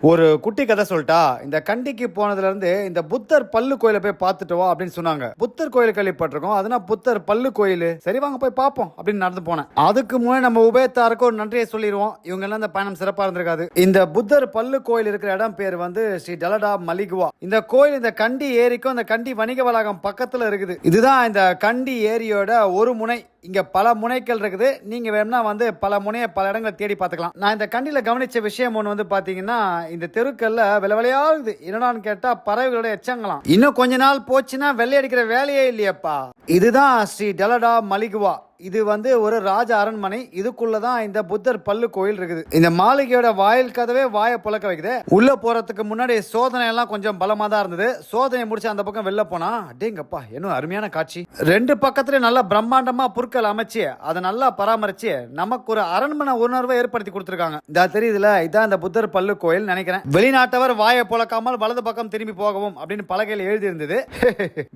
ஒரு குட்டி கதை சொல்லிட்டா. இந்த கண்டிக்கு போனதுல இருந்து இந்த புத்தர் பல்லு கோயிலை போய் பார்த்துட்டு வா அப்படின்னு சொன்னாங்க. புத்தர் கோயில் கேள்விப்பட்டிருக்கோம். அதுனா புத்தர் பல்லு கோயில். சரி வாங்க போய் பார்ப்போம் அப்படின்னு நடந்து போனேன். அதுக்கு முன்னாடி நம்ம உபயத்தாருக்கு ஒரு நன்றியை சொல்லிடுவோம். இவங்க எல்லாம் இந்த பயணம் சிறப்பா இருந்திருக்காது. இந்த புத்தர் பல்லு கோயில் இருக்கிற இடம் பேர் வந்து ஸ்ரீ டலடா மலிகுவா. இந்த கோயில் இந்த கண்டி ஏரிக்கும் இந்த கண்டி வணிக வளாகம் பக்கத்துல இருக்குது. இதுதான் இந்த கண்டி ஏரியோட ஒரு முனை. இங்க பல முனைகள் இருக்குது. நீங்க வேணும்னா வந்து பல முனையை பல இடங்களை தேடி பார்த்துக்கலாம். நான் இந்த கண்டியில கவனிச்ச விஷயம் ஒன்று வந்து பாத்தீங்கன்னா, இந்த தெருக்கல்ல விளையா இருக்குது. என்னடான்னு கேட்டா பறவைகளோட எச்சங்கலாம். இன்னும் கொஞ்ச நாள் போச்சுன்னா வெள்ளை அடிக்கிற வேலையே இல்லையப்பா. இதுதான் ஸ்ரீ டலடா மலிகுவா. இது வந்து ஒரு ராஜ அரண்மனை. இதுக்குள்ளதான் இந்த புத்தர் பல்லு கோயில் இருக்குது. இந்த மாளிகையோட வாயில் கதவே வாயை புழக்க வைக்குது. உள்ள போறதுக்கு முன்னாடி சோதனை எல்லாம் கொஞ்சம் பலமா தான் இருந்தது. சோதனை முடிச்சு அந்த பக்கம் வெளில போனா அடேங்கப்பா என்ன அருமையான காட்சி. ரெண்டு பக்கத்துல நல்ல பிரம்மாண்டமா புற்கள் அமைச்சு அதை நல்லா பராமரிச்சு நமக்கு ஒரு அரண்மனை உணர்வை ஏற்படுத்தி கொடுத்திருக்காங்க. இந்த தெரியுதுல, இதான் இந்த புத்தர் பல்லு கோயில் நினைக்கிறேன். வெளிநாட்டவர் வாயை புழக்காமல் வலது பக்கம் திரும்பி போகவும் அப்படின்னு பலகையில் எழுதி இருந்தது.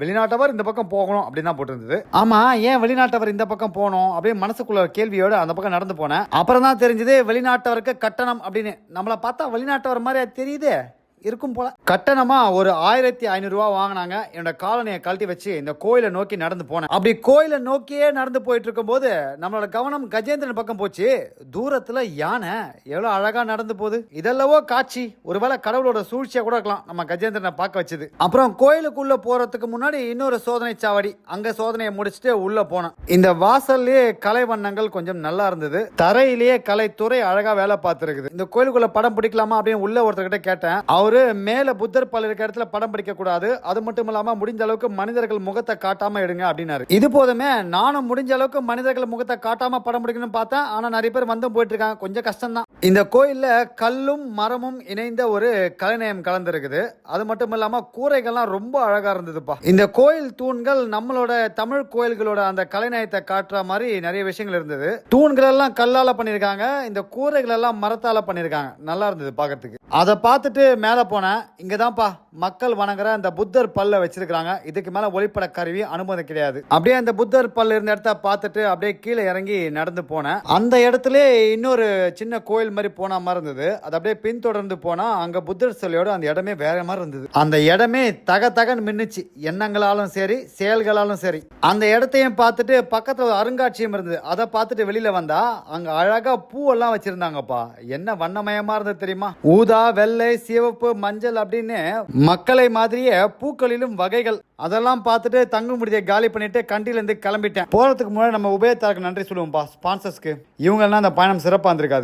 வெளிநாட்டவர் இந்த பக்கம் போகணும் அப்படின்னு தான் போட்டிருந்தது. ஆமா, ஏன் வெளிநாட்டவர் இந்த பக்கம் போனோம் அப்படியே மனசுக்குள்ள கேள்வியோட அந்த பக்கம் நடந்து போனேன். அப்புறம் தான் தெரிஞ்சது வெளிநாட்டவருக்கு கட்டணம் அப்படின்னு. நம்மளை பார்த்தா வெளிநாட்டவர் மாதிரி தெரியுது, இருக்கும் போல. கட்டணமா ஒரு 1500 ரூபாய் வாங்கினாங்க. என்னோட காலனியை கழட்டி வச்சு இந்த கோயிலை நோக்கி நடந்து போனேன். அப்படி கோயிலை நோக்கியே நடந்து போயிட்டு இருக்கும் போது நம்மளோட கவனம் கஜேந்திரன் பக்கம் போச்சு. தூரத்துல யானை எவ்வளவு அழகா நடந்து போகுது. இதெல்லவோ காட்சி. ஒருவேளை கடவுளோட சூழ்ச்சியா கூட இருக்கலாம் நம்ம கஜேந்திரனை பார்க்க வச்சது. அப்புறம் கோயிலுக்குள்ள போறதுக்கு முன்னாடி இன்னொரு சோதனை சாவடி. அங்க சோதனையை முடிச்சுட்டு உள்ள போனேன். இந்த வாசல்லே கலை வண்ணங்கள் கொஞ்சம் நல்லா இருந்தது. தரையிலேயே கலைத்துறை அழகா வேலை பார்த்துருக்குது. இந்த கோயிலுக்குள்ள படம் பிடிக்கலாமா அப்படின்னு உள்ள ஒருத்தர்கிட்ட கேட்டேன். அவரு மேல புத்தர் பல் இருக்க இடத்துல படம் பிடிக்க கூடாது, அது மட்டும் இல்லாம முடிஞ்ச அளவுக்கு மனிதர்கள் முகத்தை காட்டாம எடுங்க அப்படின்னாரு. இது போதுமே, நானும் முடிஞ்ச அளவுக்கு மனிதர்கள் முகத்தை காட்டாம படம் பிடிக்கணும்னு பார்த்தேன். ஆனா நிறைய பேர் வந்து போயிட்டு இருக்காங்க, கொஞ்சம் கஷ்டம் தான். இந்த கோயில்ல கல்லும் மரமும் இணைந்த ஒரு கலைநயம் கலந்திருக்குது. அது மட்டும் இல்லாம கூரைகள்லாம் ரொம்ப அழகா இருந்ததுப்பா. இந்த கோயில் தூண்கள் நம்மளோட தமிழ் கோயில்களோட அந்த கலைநயத்தை காட்டுற மாதிரி நிறைய விஷயங்கள் இருந்தது. தூண்கள் எல்லாம் கல்லால பண்ணிருக்காங்க, இந்த கூரைகள் எல்லாம் மரத்தால பண்ணிருக்காங்க. நல்லா இருந்தது பாக்கிறதுக்கு. அதை பார்த்துட்டு மேல போனேன். இங்கதான்ப்பா மக்கள் வணங்குற அந்த புத்தர் பல்ல வச்சிருக்காங்க. இதுக்கு மேல ஒளிப்பட கருவி அனுமதி கிடையாது. அப்படியே அந்த புத்தர் பல் இருந்த இடத்த பார்த்துட்டு அப்படியே கீழே இறங்கி நடந்து போனேன். அந்த இடத்துல இன்னொரு சின்ன கோயில் மாதிரி போன மாதிரி இருந்தது. அது அப்படியே பின்தொடர்ந்து போனா அங்க புத்தர் சிலையோட அந்த இடமே வேற மாதிரி இருந்தது. அந்த இடமே தக தகன்னு மின்னுச்சு. எண்ணங்களாலும் சரி செயல்களாலும் சரி. அந்த இடத்தையும் பார்த்துட்டு பக்கத்துல ஒரு அருங்காட்சியம் இருந்தது. அதை பார்த்துட்டு வெளியில வந்தா அங்க அழகா பூவெல்லாம் வச்சிருந்தாங்கப்பா. என்ன வண்ணமயமா இருந்தது தெரியுமா? ஊதா, வெள்ளை, சிவப்பு, மஞ்சள் அப்படின்னு மக்களை மாதிரியே பூக்களிலும் வகைகள். அதெல்லாம் பார்த்துட்டு தங்கும் முடியை காலி பண்ணிட்டு கண்டில இருந்து கிளம்பிட்டேன். போறதுக்கு முன்னாடி நம்ம உபயத்தாருக்கு நன்றி சொல்லுவோம்ப்பா, ஸ்பான்சர்ஸ்க்கு. இவங்க எல்லாம் அந்த பயணம் சிறப்பா இருந்திருக்காது.